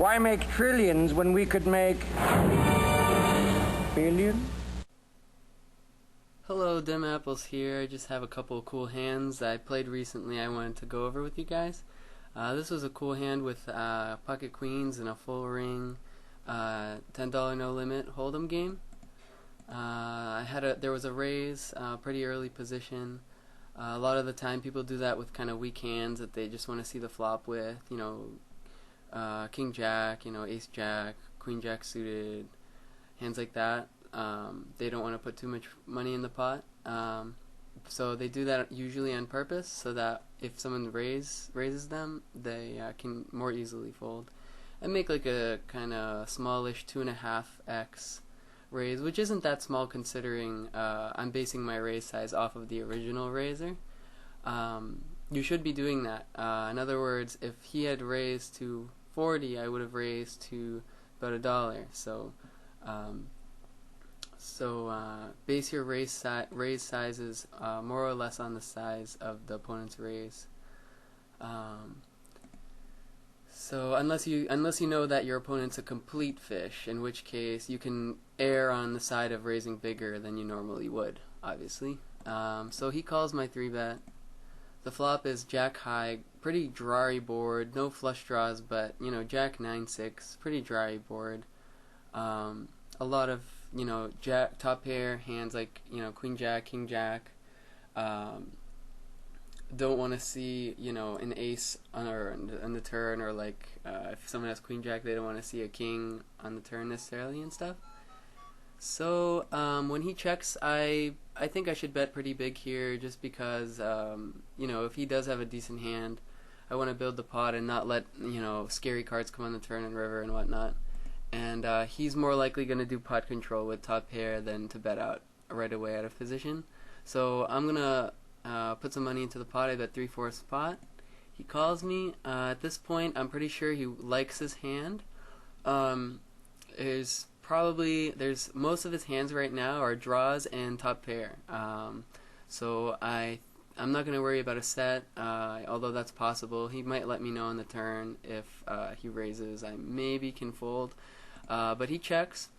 Why make trillions when we could make billions? Hello, Dim Apples here. I just have a couple of cool hands I played recently I wanted to go over with you guys. This was a cool hand with pocket queens and a full ring, $10 no limit hold'em game. There was a raise, pretty early position. A lot of the time people do that with kind of weak hands that they just want to see the flop with, you know, King Jack, you know, Ace Jack, Queen Jack suited, hands like that. They don't want to put too much money in the pot. So they do that usually on purpose so that if someone raises them, they can more easily fold. And make like a kind of smallish 2.5x raise, which isn't that small considering I'm basing my raise size off of the original raiser. You should be doing that. In other words, if he had raised to 40, I would have raised to about $1. So base your raise sizes more or less on the size of the opponent's raise. So unless you know that your opponent's a complete fish, in which case you can err on the side of raising bigger than you normally would, obviously. So he calls my 3-bet. The flop is Jack high, pretty dry board, no flush draws, but you know, Jack 9-6, pretty dry board. A lot of, you know, Jack top pair hands like, you know, Queen Jack, King Jack. Don't want to see, you know, an ace on the turn, or like if someone has Queen Jack, they don't want to see a king on the turn necessarily and stuff. So when he checks, I think I should bet pretty big here, just because you know, if he does have a decent hand, I want to build the pot and not let, you know, scary cards come on the turn and river and whatnot. And he's more likely going to do pot control with top pair than to bet out right away out of position. So I'm gonna put some money into the pot. I bet 3/4 pot. He calls me. At this point, I'm pretty sure he likes his hand. There's most of his hands right now are draws and top pair. So I'm not gonna worry about a set, although that's possible. He might let me know on the turn if he raises. I maybe can fold, but he checks.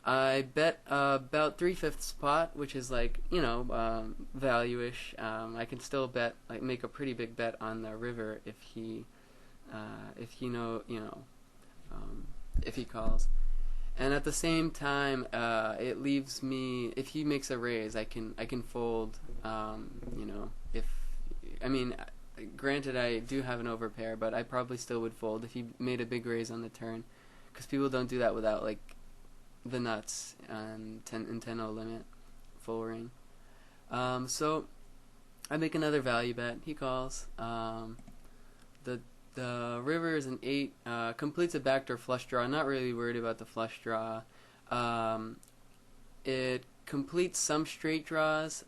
I bet about 3/5 pot, which is like, you know, value-ish. I can still bet, like, make a pretty big bet on the river if he if he calls. And at the same time, it leaves me, if he makes a raise, I can fold. You know, granted I do have an overpair, but I probably still would fold if he made a big raise on the turn, because people don't do that without like the nuts and 10-0 limit full ring. So I make another value bet. He calls. The river is an 8, completes a backdoor flush draw. I'm not really worried about the flush draw. It completes some straight draws.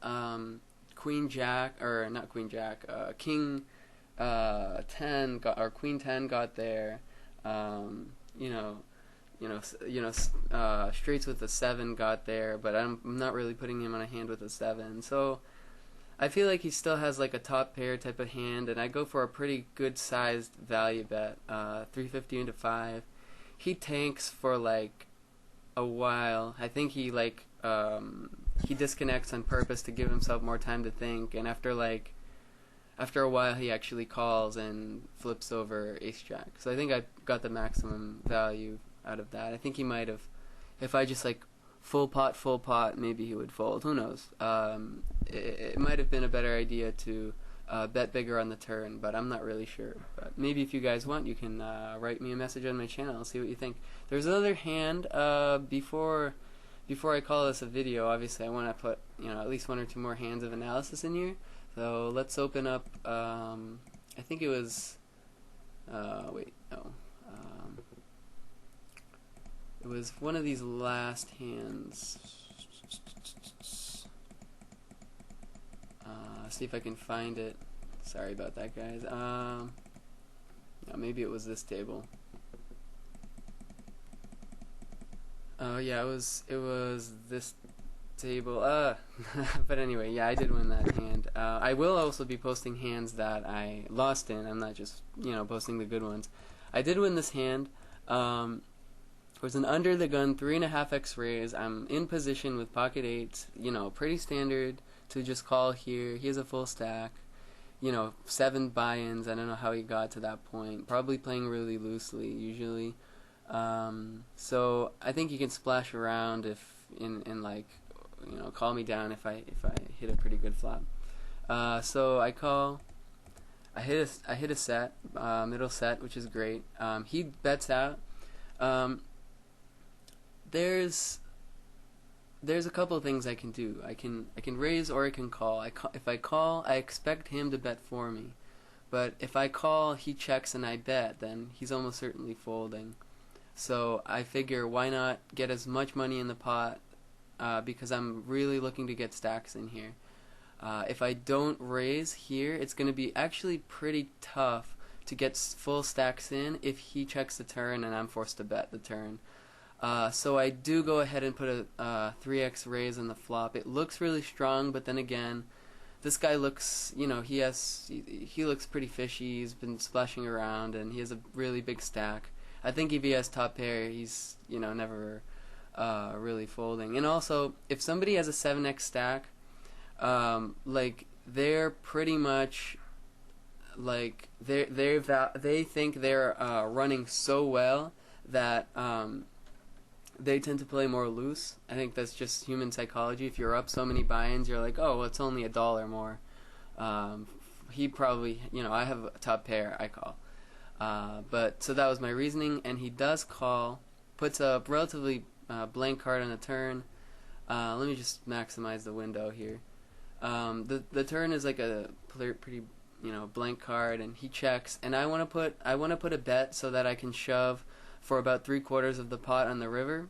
Queen Jack, or not Queen Jack, King 10 got, or Queen 10 got there. Straights with a 7 got there, but I'm not really putting him on a hand with a 7. So I feel like he still has like a top pair type of hand, and I go for a pretty good sized value bet, 350 into 5. He tanks for like a while. I think he like he disconnects on purpose to give himself more time to think, and after a while he actually calls and flips over Ace Jack. So I think I got the maximum value out of that. I think he might have, if I just like full pot, maybe he would fold. Who knows? It might have been a better idea to bet bigger on the turn, but I'm not really sure. But maybe if you guys want, you can write me a message on my channel and see what you think. There's another hand. Before I call this a video, obviously I want to put, you know, at least 1 or 2 more hands of analysis in here. So let's open up. I think it was. It was one of these last hands. See if I can find it. Sorry about that, guys. Maybe it was this table. Oh yeah, it was this table. But anyway, yeah, I did win that hand. I will also be posting hands that I lost in. I'm not just, you know, posting the good ones. I did win this hand. Was an under the gun 3.5x raise. I'm in position with pocket eights, pretty standard to just call here. He has a full stack, 7 buy-ins. I don't know how he got to that point. Probably playing really loosely usually. So I think he can splash around if in like, call me down if I hit a pretty good flop. So I call. I hit a set, middle set, which is great. He bets out. There's a couple of things I can do. I can raise or I can call. If I call, I expect him to bet for me. But if I call, he checks and I bet, then he's almost certainly folding. So I figure why not get as much money in the pot, because I'm really looking to get stacks in here. If I don't raise here, it's going to be actually pretty tough to get full stacks in if he checks the turn and I'm forced to bet the turn. So I do go ahead and put a 3x raise on the flop. It looks really strong, but then again, this guy looks, he looks pretty fishy. He's been splashing around and he has a really big stack. I think if he has top pair, he's, never really folding. And also, if somebody has a 7x stack, they're pretty much they think they're running so well that they tend to play more loose. I think that's just human psychology. If you're up so many buy-ins, you're like, oh, well, it's only $1 more. He probably, I have a top pair, I call. So that was my reasoning, and he does call, puts a relatively blank card on the turn. Let me just maximize the window here. The turn is like a pretty blank card, and he checks, and I want to put a bet so that I can shove for about 3/4 of the pot on the river.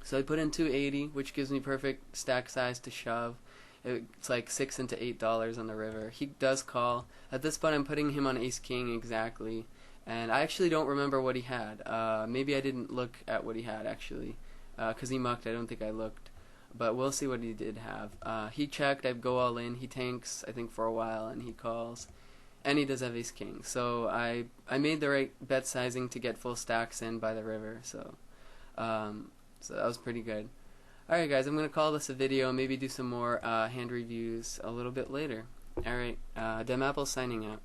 So I put in 280, which gives me perfect stack size to shove. It's like $6 into $8 on the river. He does call. At this point, I'm putting him on ace king exactly, and I actually don't remember what he had. Maybe I didn't look at what he had actually, because he mucked. I don't think I looked. But we'll see what he did have. He checked, I go all in, he tanks, I think, for a while, and he calls. And he does have ace-king. So I made the right bet sizing to get full stacks in by the river, so that was pretty good. Alright guys, I'm going to call this a video, maybe do some more hand reviews a little bit later. Alright, DemApple signing out.